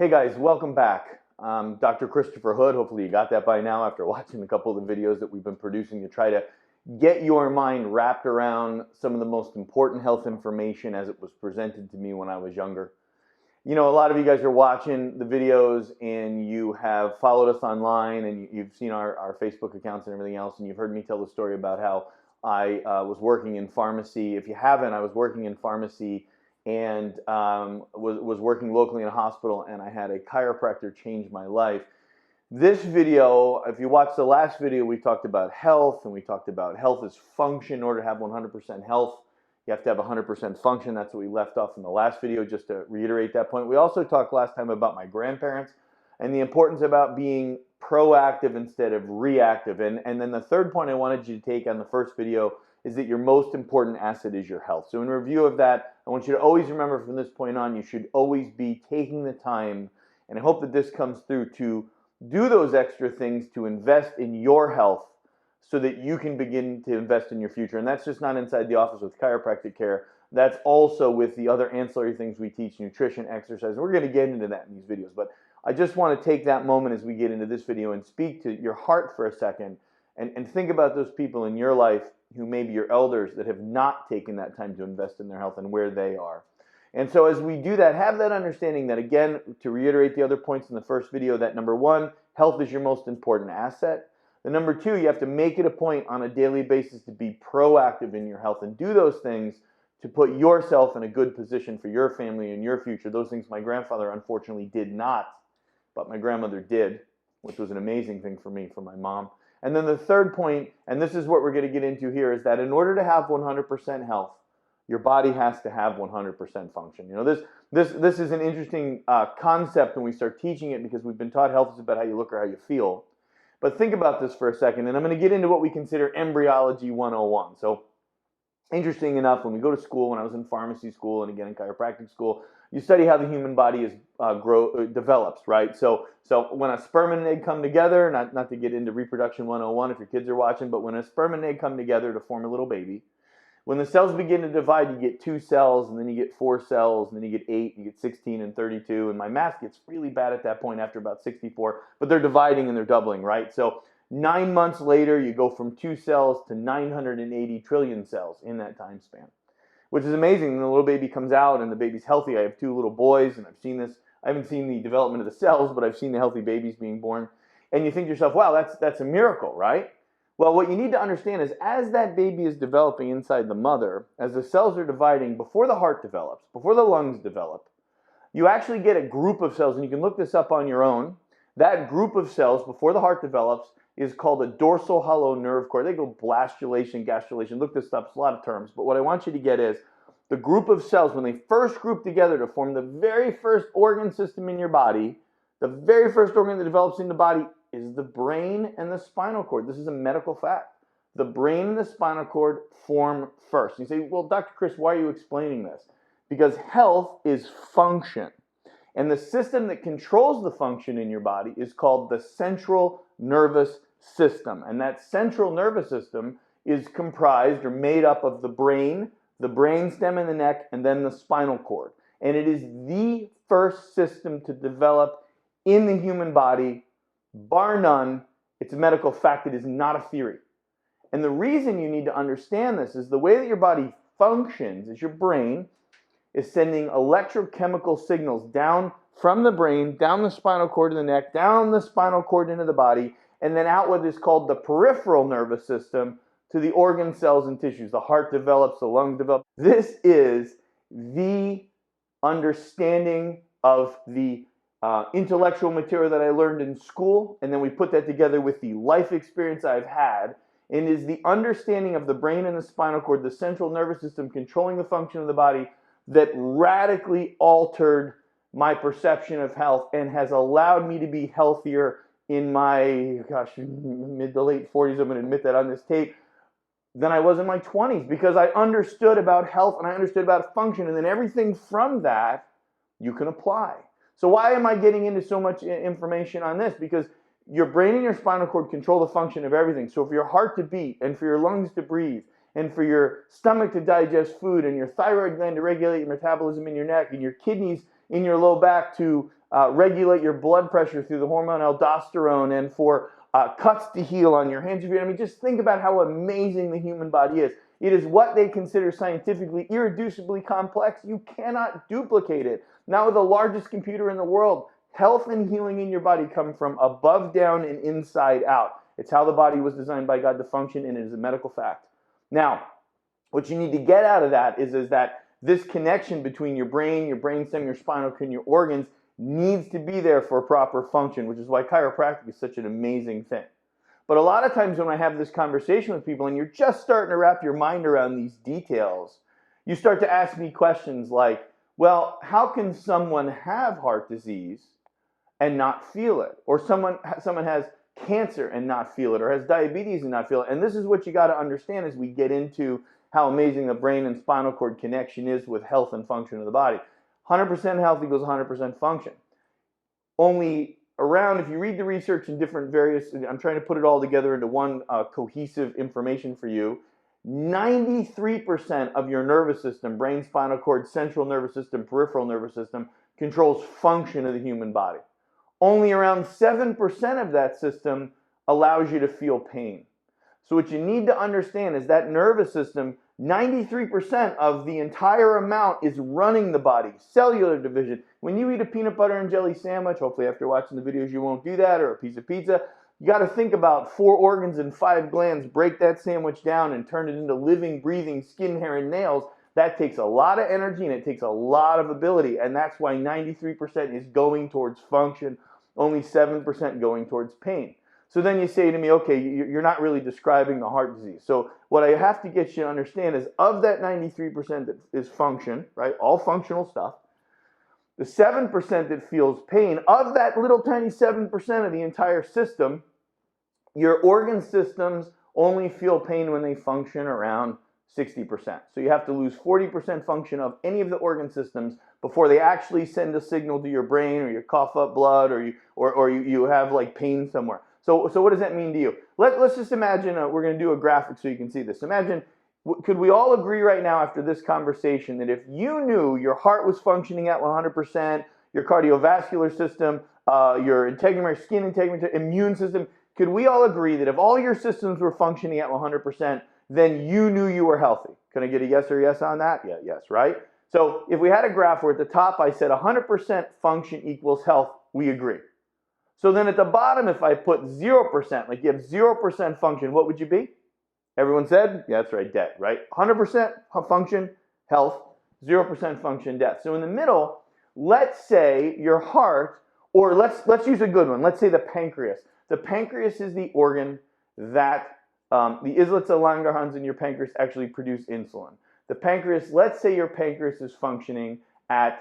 Hey guys, welcome back. Dr. Christopher Hood. Hopefully you got that by now after watching a couple of the videos that we've been producing to try to get your mind wrapped around some of the most important health information as it was presented to me when I was younger. You know, a lot of you guys are watching the videos and you have followed us online and you've seen our Facebook accounts and everything else, and you've heard me tell the story about how I was working in pharmacy. If you haven't, I was working in pharmacy and was working locally in a hospital, and I had a chiropractor change my life. This video, if you watch the last video, we talked about health, and we talked about health as function. In order to have 100% health, you have to have 100% function. That's what we left off in the last video, just to reiterate that point. We also talked last time about my grandparents and the importance about being proactive instead of reactive. And then the third point I wanted you to take on the first video is that your most important asset is your health. So in review of that, I want you to always remember from this point on, you should always be taking the time, and I hope that this comes through, to do those extra things to invest in your health so that you can begin to invest in your future. And that's just not inside the office with chiropractic care. That's also with the other ancillary things we teach: nutrition, exercise. We're going to get into that in these videos, but I just want to take that moment as we get into this video and speak to your heart for a second and think about those people in your life who may be your elders that have not taken that time to invest in their health and where they are. And so as we do that, have that understanding that, again, to reiterate the other points in the first video, that number one, health is your most important asset. The number two, you have to make it a point on a daily basis to be proactive in your health and do those things to put yourself in a good position for your family and your future. Those things my grandfather unfortunately did not, but my grandmother did, which was an amazing thing for me, for my mom. And then the third point, and this is what we're going to get into here, is that in order to have 100% health, your body has to have 100% function. You know, this is an interesting concept when we start teaching it, because we've been taught health is about how you look or how you feel. But think about this for a second, and I'm going to get into what we consider embryology 101. So interesting enough, when we go to school, when I was in pharmacy school and again in chiropractic school, you study how the human body develops, right? So when a sperm and an egg come together, not to get into reproduction 101 if your kids are watching, but when a sperm and an egg come together to form a little baby, when the cells begin to divide, you get 2 cells, and then you get 4 cells, and then you get 8, you get 16 and 32, and my math gets really bad at that point after about 64, but they're dividing and they're doubling, right? So 9 months later, you go from 2 cells to 980 trillion cells in that time span, which is amazing. And the little baby comes out and the baby's healthy. I have 2 little boys, and I've seen this. I haven't seen the development of the cells, but I've seen the healthy babies being born. And you think to yourself, wow, that's a miracle, right? Well, what you need to understand is, as that baby is developing inside the mother, as the cells are dividing, before the heart develops, before the lungs develop, you actually get a group of cells, and you can look this up on your own. That group of cells, before the heart develops, is called a dorsal hollow nerve core. They go blastulation, gastrulation. Look this up. It's a lot of terms. But what I want you to get is the group of cells, when they first group together to form the very first organ system in your body, the very first organ that develops in the body is the brain and the spinal cord. This is a medical fact. The brain and the spinal cord form first. You say, well, Dr. Chris, why are you explaining this? Because health is function. And the system that controls the function in your body is called the central nervous system. And that central nervous system is comprised or made up of the brain stem in the neck, and then the spinal cord. And it is the first system to develop in the human body, bar none. It's a medical fact. It is not a theory. And the reason you need to understand this is the way that your body functions is your brain is sending electrochemical signals down from the brain, down the spinal cord to the neck, down the spinal cord into the body, and then out what is called the peripheral nervous system to the organ cells and tissues. The heart develops, the lungs develop. This is the understanding of the intellectual material that I learned in school, and then we put that together with the life experience I've had, and is the understanding of the brain and the spinal cord, the central nervous system controlling the function of the body, that radically altered my perception of health and has allowed me to be healthier in my, mid to late 40s, I'm going to admit that on this tape, than I was in my 20s, because I understood about health and I understood about function, and then everything from that you can apply. So why am I getting into so much information on this? Because your brain and your spinal cord control the function of everything. So for your heart to beat, and for your lungs to breathe, and for your stomach to digest food, and your thyroid gland to regulate your metabolism in your neck, and your kidneys in your low back to regulate your blood pressure through the hormone aldosterone, and for cuts to heal on your hands. I mean, just think about how amazing the human body is. It is what they consider scientifically irreducibly complex. You cannot duplicate it. Now, with the largest computer in the world, health and healing in your body come from above down and inside out. It's how the body was designed by God to function, and it is a medical fact. Now, what you need to get out of that is that this connection between your brainstem, your spinal cord, and your organs needs to be there for proper function, which is why chiropractic is such an amazing thing. But a lot of times when I have this conversation with people and you're just starting to wrap your mind around these details, you start to ask me questions like, well, how can someone have heart disease and not feel it? Or someone has cancer and not feel it, or has diabetes and not feel it. And this is what you got to understand as we get into how amazing the brain and spinal cord connection is with health and function of the body. 100% health equals 100% function. Only around, if you read the research in different various, I'm trying to put it all together into one cohesive information for you, 93% of your nervous system, brain, spinal cord, central nervous system, peripheral nervous system, controls function of the human body. Only around 7% of that system allows you to feel pain. So what you need to understand is that nervous system, 93% of the entire amount is running the body. Cellular division. When you eat a peanut butter and jelly sandwich, hopefully after watching the videos you won't do that, or a piece of pizza, you got to think about 4 organs and 5 glands, break that sandwich down and turn it into living, breathing skin, hair, and nails. That takes a lot of energy and it takes a lot of ability, and that's why 93% is going towards function, only 7% going towards pain. So then you say to me, okay, you're not really describing the heart disease. So what I have to get you to understand is of that 93% that is function, right, all functional stuff, the 7% that feels pain, of that little tiny 7% of the entire system, your organ systems only feel pain when they function around 60%. So you have to lose 40% function of any of the organ systems before they actually send a signal to your brain, or you cough up blood, or you have like pain somewhere. So what does that mean to you? Let's just imagine, we're going to do a graphic so you can see this. Imagine, could we all agree right now after this conversation that if you knew your heart was functioning at 100%, your cardiovascular system, your integumentary, skin integumentary, immune system, could we all agree that if all your systems were functioning at 100%, then you knew you were healthy? Can I get a yes or yes on that? Yeah, yes, right? So if we had a graph where at the top I said 100% function equals health, we agree. So then at the bottom, if I put 0%, like you have 0% function, what would you be? Everyone said? Yeah, that's right, dead, right? 100% function, health, 0% function, death. So in the middle, let's say your heart, or let's use a good one. Let's say the pancreas. The pancreas is the organ that the islets of Langerhans in your pancreas actually produce insulin. The pancreas, let's say your pancreas is functioning at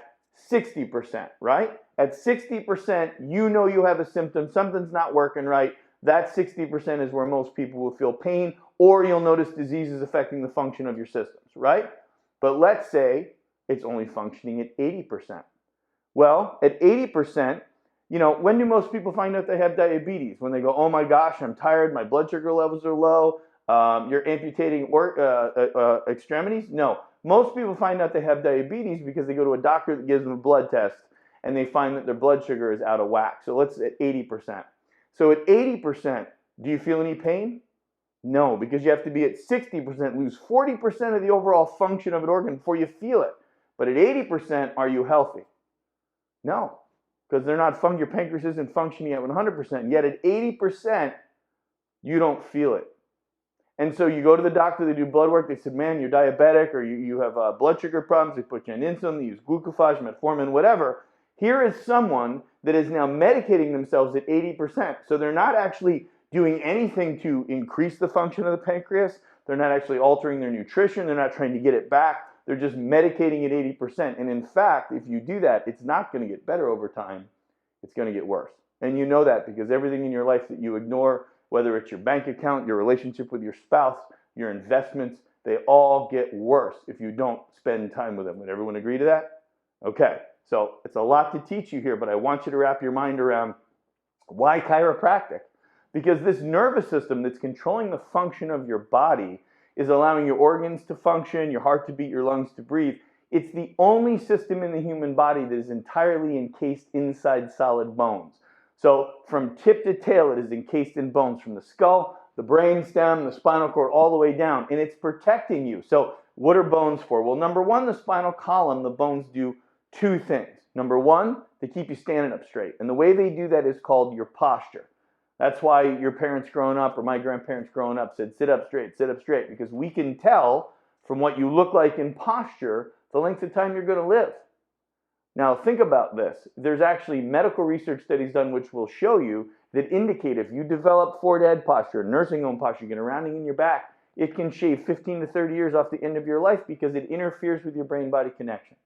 60%, right? At 60%, you know you have a symptom, something's not working right. That 60% is where most people will feel pain, or you'll notice diseases affecting the function of your systems, right? But let's say it's only functioning at 80%. Well, at 80%, you know, when do most people find out they have diabetes? When they go, oh my gosh, I'm tired, my blood sugar levels are low, you're amputating extremities? No. Most people find out they have diabetes because they go to a doctor that gives them a blood test and they find that their blood sugar is out of whack. So let's at 80%. So at 80%, do you feel any pain? No, because you have to be at 60%, lose 40% of the overall function of an organ before you feel it. But at 80%, are you healthy? No, because they're not your pancreas isn't functioning at 100%. Yet at 80%, you don't feel it. And so you go to the doctor, they do blood work, they said, man, you're diabetic, or you have blood sugar problems, they put you on insulin, they use glucophage, metformin, whatever. Here is someone that is now medicating themselves at 80%. So they're not actually doing anything to increase the function of the pancreas. They're not actually altering their nutrition. They're not trying to get it back. They're just medicating at 80%. And in fact, if you do that, it's not going to get better over time. It's going to get worse. And you know that because everything in your life that you ignore, whether it's your bank account, your relationship with your spouse, your investments, they all get worse if you don't spend time with them. Would everyone agree to that? Okay, so it's a lot to teach you here, but I want you to wrap your mind around why chiropractic? Because this nervous system that's controlling the function of your body is allowing your organs to function, your heart to beat, your lungs to breathe. It's the only system in the human body that is entirely encased inside solid bones. So from tip to tail, it is encased in bones, from the skull, the brain stem, the spinal cord, all the way down, and it's protecting you. So what are bones for? Well, number one, the spinal column, the bones do two things. Number one, they keep you standing up straight. And the way they do that is called your posture. That's why your parents growing up or my grandparents growing up said, sit up straight, because we can tell from what you look like in posture the length of time you're going to live. Now think about this. There's actually medical research studies done which will show you that indicate if you develop Ford Ed posture, nursing home posture, get a rounding in your back, it can shave 15 to 30 years off the end of your life because it interferes with your brain-body connection.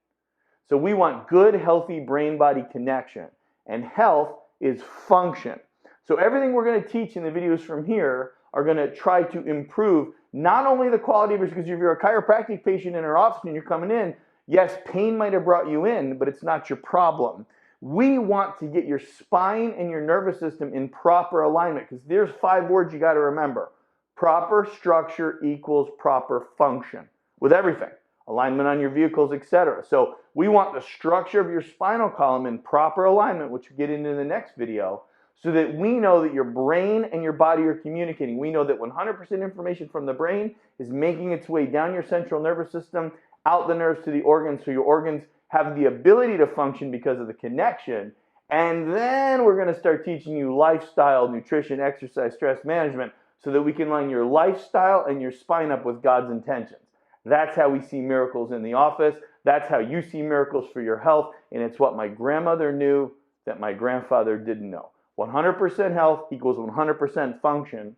So we want good, healthy brain-body connection, and health is function. So everything we're going to teach in the videos from here are going to try to improve not only the quality of it, because if you're a chiropractic patient in our office and you're coming in, yes, pain might have brought you in, but it's not your problem. We want to get your spine and your nervous system in proper alignment, because there's 5 words you got to remember. Proper structure equals proper function with everything. Alignment on your vehicles, etc. So we want the structure of your spinal column in proper alignment, which we'll get into in the next video, so that we know that your brain and your body are communicating. We know that 100% information from the brain is making its way down your central nervous system, out the nerves to the organs, so your organs have the ability to function because of the connection. And then we're going to start teaching you lifestyle, nutrition, exercise, stress management, so that we can line your lifestyle and your spine up with God's intentions. That's how we see miracles in the office. That's how you see miracles for your health. And it's what my grandmother knew that my grandfather didn't know. 100% health equals 100% function.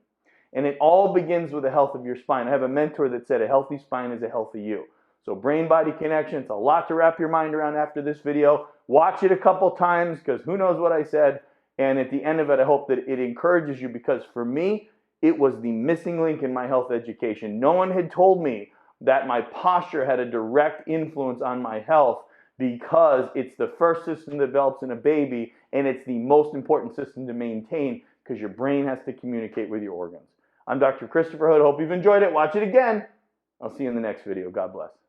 And it all begins with the health of your spine. I have a mentor that said a healthy spine is a healthy you. So brain-body connection, it's a lot to wrap your mind around after this video. Watch it a couple times, because who knows what I said. And at the end of it, I hope that it encourages you, because for me, it was the missing link in my health education. No one had told me that my posture had a direct influence on my health, because it's the first system that develops in a baby, and it's the most important system to maintain, because your brain has to communicate with your organs. I'm Dr. Christopher Hood. Hope you've enjoyed it. Watch it again. I'll see you in the next video. God bless.